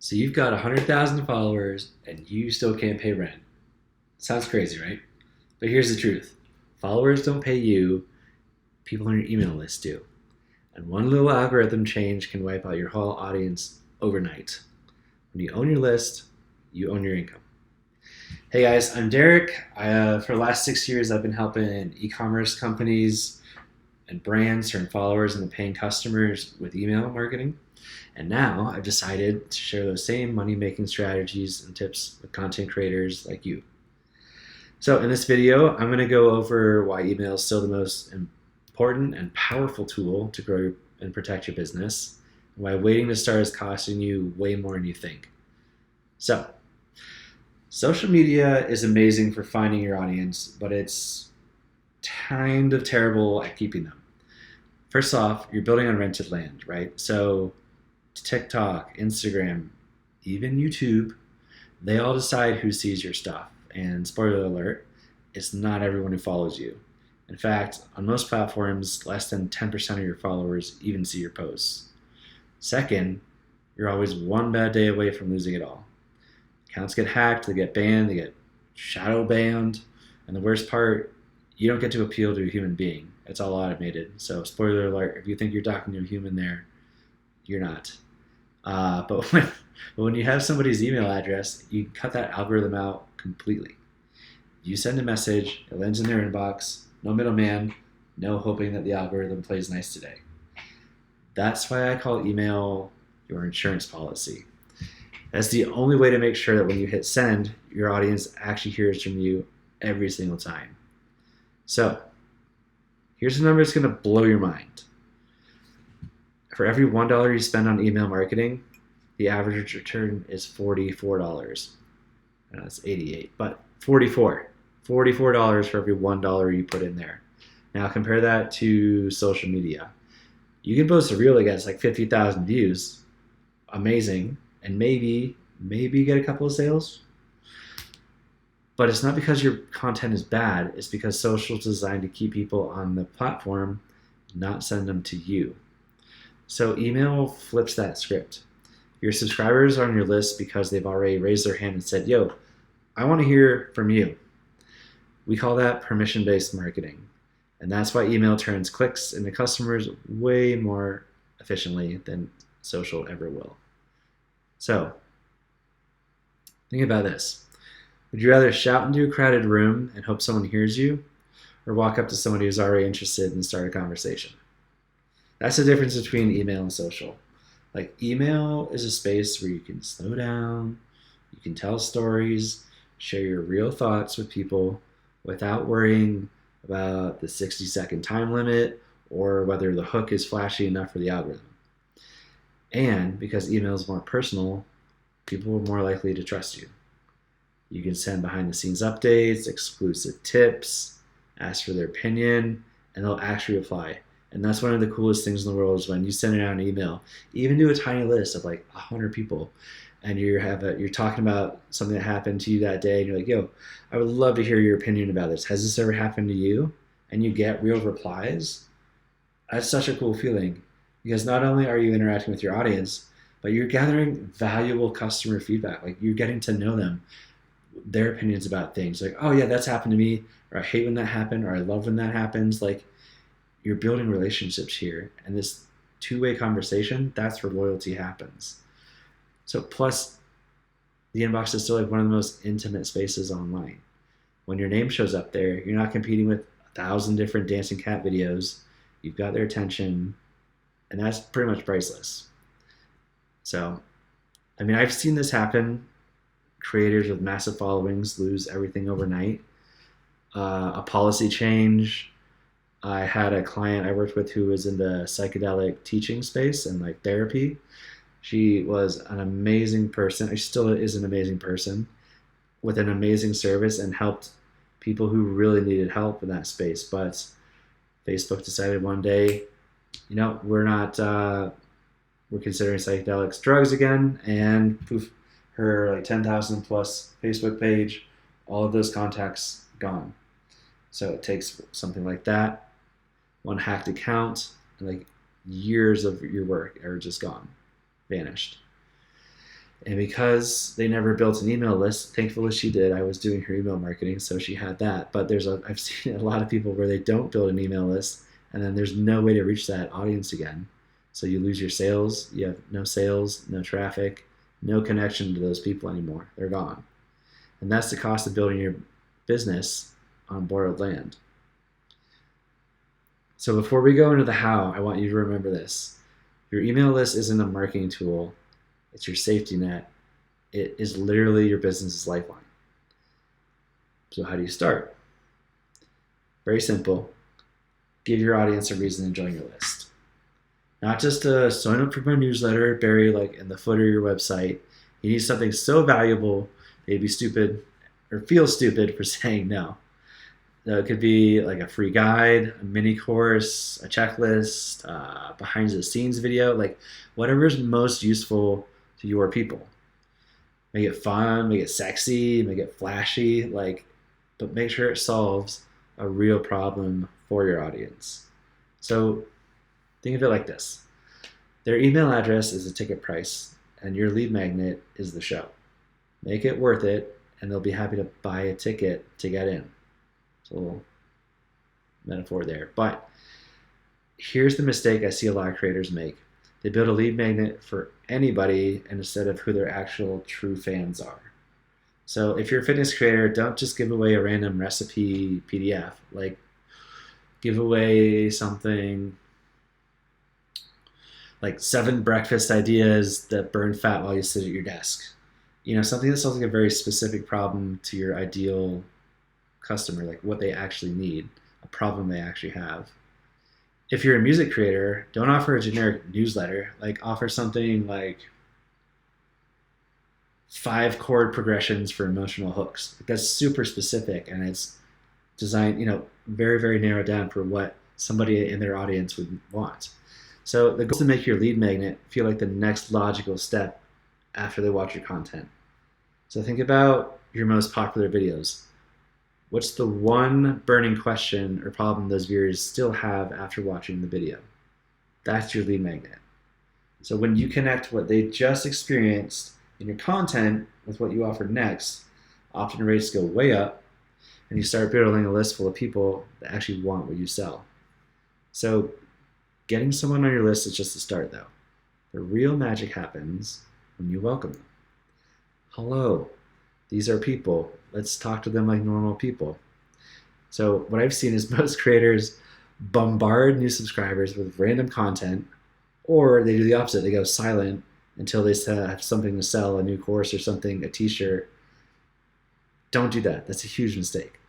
So you've got 100,000 followers and you still can't pay rent. Sounds crazy, right? But here's the truth. Followers don't pay you, people on your email list do. And one little algorithm change can wipe out your whole audience overnight. When you own your list, you own your income. Hey guys, I'm Derek. For the last 6 years, I've been helping e-commerce companies and brands turn followers into paying customers with email marketing. And now I've decided to share those same money-making strategies and tips with content creators like you. So in this video, I'm going to go over why email is still the most important and powerful tool to grow and protect your business, and why waiting to start is costing you way more than you think. So, social media is amazing for finding your audience, but it's kind of terrible at keeping them. First off, you're building on rented land, right? So TikTok, Instagram, even YouTube, they all decide who sees your stuff. And spoiler alert, it's not everyone who follows you. In fact, on most platforms, less than 10% of your followers even see your posts. Second, you're always one bad day away from losing it all. Accounts get hacked, they get banned, they get shadow banned, and the worst part, you don't get to appeal to a human being. It's all automated. So spoiler alert, if you think you're talking to a human there, you're not. But when you have somebody's email address, you can cut that algorithm out completely. You send a message, it lands in their inbox, no middleman, no hoping that the algorithm plays nice today. That's why I call email your insurance policy. That's the only way to make sure that when you hit send, your audience actually hears from you every single time. So, here's a number that's going to blow your mind. For every $1 you spend on email marketing, the average return is $44. No, it's 88, but 44. $44 for every $1 you put in there. Now compare that to social media. You can post a reel that gets like 50,000 views. Amazing. And maybe get a couple of sales. But it's not because your content is bad. It's because social is designed to keep people on the platform, not send them to you. So email flips that script. Your subscribers are on your list because they've already raised their hand and said, yo, I want to hear from you. We call that permission-based marketing. And that's why email turns clicks into customers way more efficiently than social ever will. So, think about this. Would you rather shout into a crowded room and hope someone hears you, or walk up to somebody who's already interested and start a conversation? That's the difference between email and social. Like, email is a space where you can slow down, you can tell stories, share your real thoughts with people without worrying about the 60-second time limit or whether the hook is flashy enough for the algorithm. And because email is more personal, people are more likely to trust you. You can send behind-the-scenes updates, exclusive tips, ask for their opinion, and they'll actually reply. And that's one of the coolest things in the world is when you send out an email, even to a tiny list of like 100 people, and you're talking about something that happened to you that day, and you're like, yo, I would love to hear your opinion about this. Has this ever happened to you? And you get real replies. That's such a cool feeling because not only are you interacting with your audience, but you're gathering valuable customer feedback. Like you're getting to know them, their opinions about things. Like, oh yeah, that's happened to me, or I hate when that happened, or I love when that happens. Like you're building relationships here, and this two-way conversation, that's where loyalty happens. So plus, the inbox is still like one of the most intimate spaces online. When your name shows up there, you're not competing with 1,000 different dancing cat videos. You've got their attention, and that's pretty much priceless. So, I mean, I've seen this happen. Creators with massive followings lose everything overnight. A policy change. I had a client I worked with who was in the psychedelic teaching space and like therapy. She was an amazing person. She still is an amazing person with an amazing service and helped people who really needed help in that space. But Facebook decided one day, you know, we're considering psychedelics drugs again, and poof, her like 10,000 plus Facebook page, all of those contacts gone. So it takes something like that, one hacked account, and like years of your work are just gone, vanished. And because they never built an email list, thankfully she did. I was doing her email marketing, so she had that. But I've seen a lot of people where they don't build an email list, and then there's no way to reach that audience again. So you lose your sales. You have no sales, no traffic, no connection to those people anymore. They're gone. And that's the cost of building your business on borrowed land. So before we go into the how, I want you to remember this. Your email list isn't a marketing tool. It's your safety net. It is literally your business's lifeline. So how do you start? Very simple. Give your audience a reason to join your list. Not just to sign up for my newsletter, bury like in the footer of your website. You need something so valuable they'd be stupid or feel stupid for saying no. So it could be like a free guide, a mini course, a checklist, behind the scenes video, like whatever is most useful to your people. Make it fun, make it sexy, make it flashy, but make sure it solves a real problem for your audience. So think of it like this. Their email address is a ticket price, and your lead magnet is the show. Make it worth it, and they'll be happy to buy a ticket to get in. It's a little metaphor there. But here's the mistake I see a lot of creators make. They build a lead magnet for anybody instead of who their actual true fans are. So if you're a fitness creator, don't just give away a random recipe PDF. Like, give away something like 7 breakfast ideas that burn fat while you sit at your desk. Something that solves like a very specific problem to your ideal customer, like what they actually need, a problem they actually have. If you're a music creator, don't offer a generic newsletter. Like, offer something like 5 chord progressions for emotional hooks. That's super specific, and it's designed, very, very narrowed down for what somebody in their audience would want. So the goal is to make your lead magnet feel like the next logical step after they watch your content. So think about your most popular videos. What's the one burning question or problem those viewers still have after watching the video? That's your lead magnet. So when you connect what they just experienced in your content with what you offer next, often rates go way up, and you start building a list full of people that actually want what you sell. So getting someone on your list is just the start, though. The real magic happens when you welcome them. Hello, these are people. Let's talk to them like normal people. So what I've seen is most creators bombard new subscribers with random content, or they do the opposite. They go silent until they have something to sell, a new course or something, a t-shirt. Don't do that. That's a huge mistake.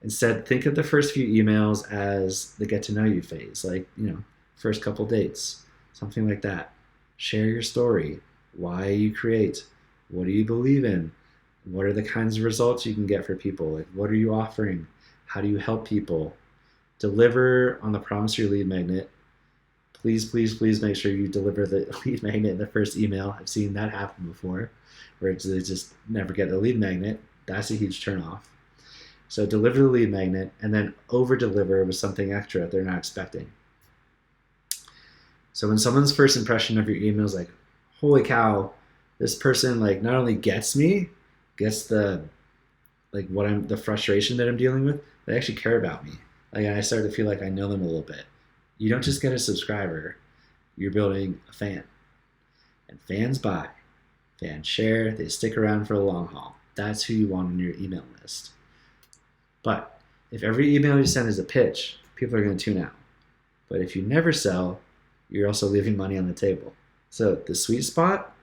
Instead, think of the first few emails as the get to know you phase, like, first couple dates, something like that. Share your story, why you create, what do you believe in, what are the kinds of results you can get for people, like what are you offering, how do you help people. Deliver on the promise of your lead magnet. Please, please, please make sure you deliver the lead magnet in the first email. I've seen that happen before, where they just never get the lead magnet. That's a huge turnoff. So deliver the lead magnet, and then over-deliver with something extra they're not expecting. So when someone's first impression of your email is like, holy cow, this person not only gets me, gets the frustration that I'm dealing with, they actually care about me. I start to feel like I know them a little bit. You don't just get a subscriber, you're building a fan. And fans buy, fans share, they stick around for the long haul. That's who you want on your email list. But if every email you send is a pitch, people are going to tune out. But if you never sell, you're also leaving money on the table. So the sweet spot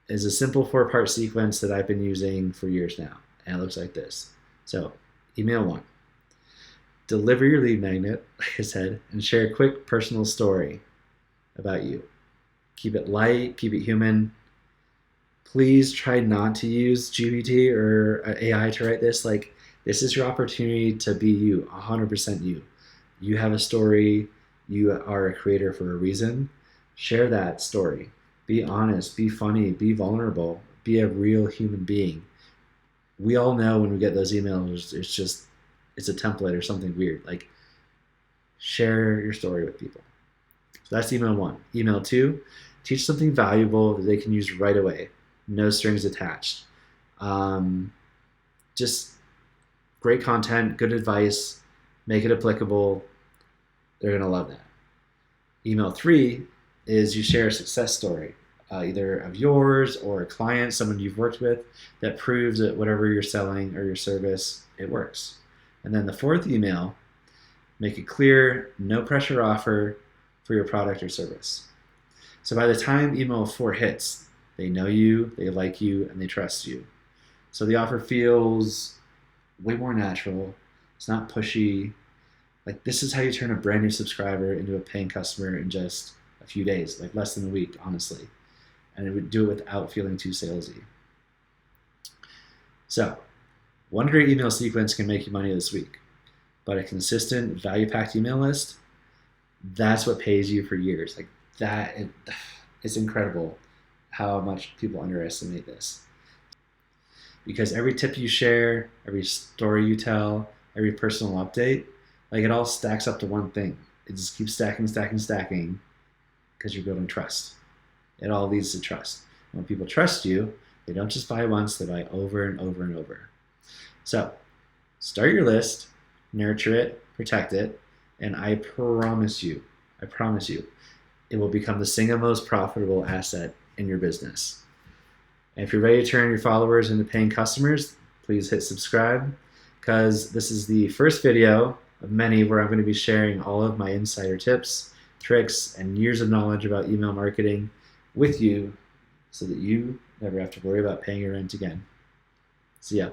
is a simple 4-part sequence that I've been using for years now. And it looks like this. So email 1. Deliver your lead magnet, like I said, and share a quick personal story about you. Keep it light, keep it human. Please try not to use GPT or AI to write this. This is your opportunity to be you, 100% you. You have a story. You are a creator for a reason. Share that story. Be honest, be funny, be vulnerable, be a real human being. We all know when we get those emails, it's a template or something weird. Share your story with people. So that's email 1. Email 2, Teach something valuable that they can use right away. No strings attached. Just great content, good advice, make it applicable. They're going to love that. Email 3 is you share a success story, either of yours or a client, someone you've worked with, that proves that whatever you're selling or your service, it works. And then the 4th email, make it clear, no pressure offer for your product or service. So by the time email 4 hits, they know you, they like you, and they trust you. So the offer feels way more natural. It's not pushy. Like, this is how you turn a brand new subscriber into a paying customer in just a few days, like less than a week, honestly. And it would do it without feeling too salesy. So, one great email sequence can make you money this week, but a consistent, value-packed email list, that's what pays you for years. Like, that, it's incredible how much people underestimate this. Because every tip you share, every story you tell, every personal update, like, it all stacks up to one thing. It just keeps stacking, stacking, stacking, because you're building trust. It all leads to trust. When people trust you, they don't just buy once, they buy over and over and over. So, start your list, nurture it, protect it, and I promise you, it will become the single most profitable asset in your business. And if you're ready to turn your followers into paying customers, please hit subscribe, because this is the first video of many where I'm going to be sharing all of my insider tips, tricks, and years of knowledge about email marketing with you so that you never have to worry about paying your rent again. See ya.